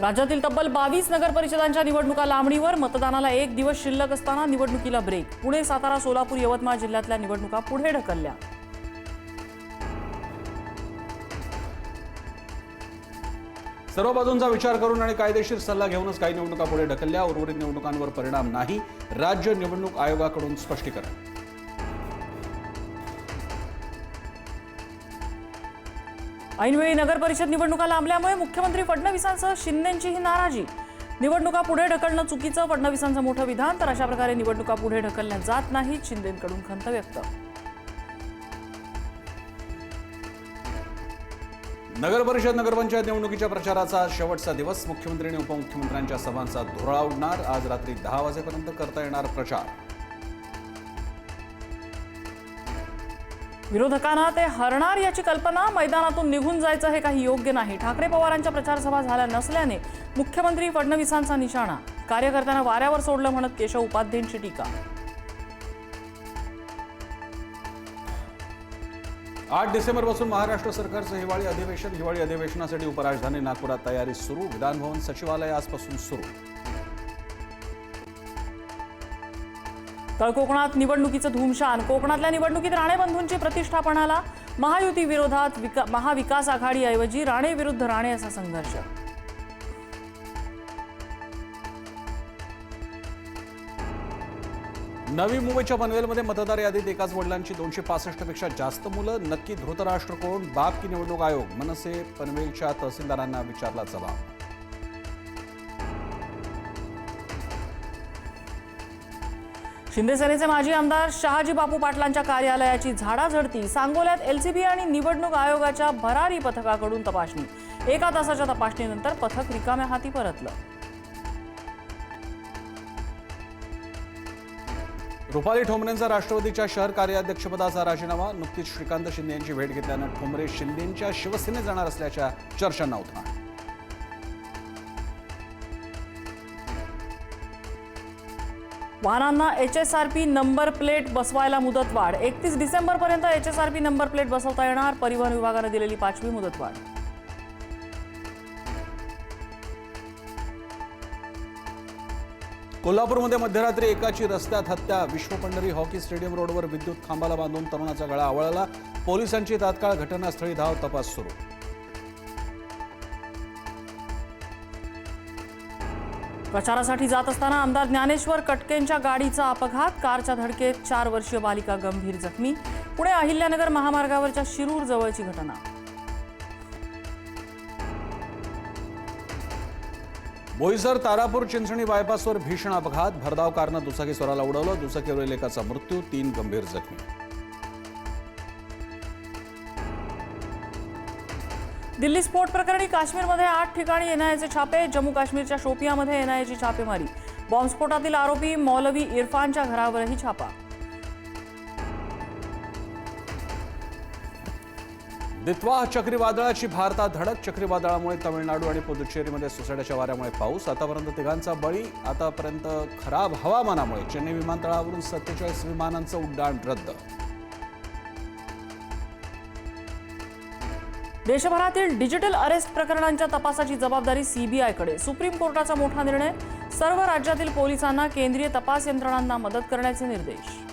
राज्यातील तब्बल 22 नगर परिषदांच्या निवडणुका लांबणीवर, मतदानाला एक दिवस शिल्लक असताना निवडणुकीला ब्रेक। पुणे, सातारा, सोलापूर, यवतमाळ जिल्ह्यातल्या निवडणुका पुढे ढकलल्या। सर्व बाजूंचा विचार करून आणि कायदेशीर सल्ला घेऊनच काही निवडणुका पुढे ढकलल्या। उर्वरित निवडणुकांवर परिणाम नाही, राज्य निवडणूक आयोगाकडून स्पष्टीकरण। ऐनवेळी नगर परिषद निवडणुका लांबल्यामुळे मुख्यमंत्री फडणवीसांसह शिंदेंचीही नाराजी। निवडणुका पुढे ढकलणं चुकीचं, फडणवीसांचं मोठं विधान। तर अशा प्रकारे निवडणुका पुढे ढकलल्या जात नाहीत, शिंदेंकडून खंत व्यक्त। नगर परिषद नगरपंचायत निवडणुकीच्या प्रचाराचा आज शेवटचा दिवस। मुख्यमंत्री आणि उपमुख्यमंत्र्यांच्या सभांचा धुरळा उडणार। आज रात्री 10 वाजेपर्यंत करता येणार प्रचार। विरोधकांना ते हरणार याची कल्पना, मैदानातून निघून जायचं हे काही योग्य नाही। ठाकरे पवारांच्या प्रचार सभा झाल्या नसल्याने मुख्यमंत्री फडणवीसांचा निशाणा। कार्यकर्त्यांना वाऱ्यावर सोडलं म्हणत केशव उपाध्येंची टीका। 8 डिसेंबरपासून महाराष्ट्र सरकारचं हिवाळी अधिवेशन। हिवाळी अधिवेशनासाठी उपराजधानी नागपुरात तयारी सुरू। विधानभवन सचिवालय आजपासून सुरू। तळकोकणात निवडणुकीचं धुमशान। कोकणातल्या निवडणुकीत राणे बंधूंची प्रतिष्ठा पणाला। महायुती विरोधात महाविकास आघाडीऐवजी राणे विरुद्ध राणे असा संघर्ष। नवी मुंबईच्या पनवेलमध्ये मतदार यादीत एकाच वडिलांची 265 पेक्षा जास्त मुलं। नक्की धृतराष्ट्र कोण? बाप की निवडणूक आयोग? मनसे पनवेलच्या तहसीलदारांना विचारला जबाब। शिंदे सेनेचे माजी आमदार शहाजी बापू पाटलांच्या कार्यालयाची झाडाझडती। सांगोल्यात एलसीबी आणि निवडणूक आयोगाच्या भरारी पथकाकडून तपासणी। 1 तासाच्या तपासणीनंतर पथक रिकाम्या हाती परतलं। रुपाली ठोंबरेंचा राष्ट्रवादीच्या शहर कार्याध्यक्षपदाचा राजीनामा। नुकतीच श्रीकांत शिंदे यांची भेट घेतल्यानं ठोंबरे शिंदेंच्या शिवसेनेत जाणार असल्याच्या चर्चांना उधाण। वाहनांना HSRP नंबर प्लेट बसवायला मुदतवाढ। 31 डिसेंबरपर्यंत HSRP नंबर प्लेट बसवता येणार। परिवहन विभागाने दिलेली 5वी मुदतवाढ। कोल्हापूरमध्ये मध्यरात्री एकाची रस्त्यात हत्या। विश्वपंढरी हॉकी स्टेडियम रोडवर विद्युत खांबाला बांधून तरुणाचा गळा आवळला। पोलिसांची तात्काळ घटनास्थळी धाव, तपास सुरू। प्रचारासाठी जात असताना आमदार ज्ञानेश्वर कटकेंच्या गाडीचा अपघात। कारच्या धडकेत 4 वर्षीय बालिका गंभीर जखमी। पुणे अहिल्यानगर महामार्गावरच्या शिरूर जवळची घटना। बोईसर तारापूर चिंचणी बायपासवर भीषण अपघात। भरधाव कारनं दुचाकीस्वाराला उडवलं। दुचाकीवरील एकाचा मृत्यू, 3 गंभीर जखमी। दिल्ली स्फोट प्रकरणी काश्मीरमध्ये 8 ठिकाणी एनआयएचे छापे। जम्मू काश्मीरच्या शोपियामध्ये एनआयएची छापेमारी। बॉम्बस्फोटातील आरोपी मौलवी इरफानच्या घरावरही छापा। दित्वा चक्रीवादळाची भारतात धडक। चक्रीवादळामुळे तामिळनाडू आणि पुदुच्चेरीमध्ये सोसाट्याच्या वाऱ्यामुळे पाऊस। आतापर्यंत 3घांचा बळी। आतापर्यंत खराब हवामानामुळे चेन्नई विमानतळावरून 47 विमानांचं उड्डाण रद्द। देशभरातील डिजिटल अरेस्ट प्रकरणांच्या तपासाची जबाबदारी सीबीआयकडे। सुप्रीम कोर्टाचा मोठा निर्णय। सर्व राज्यातील पोलिसांना केंद्रीय तपास यंत्रणांना मदत करण्याचे निर्देश।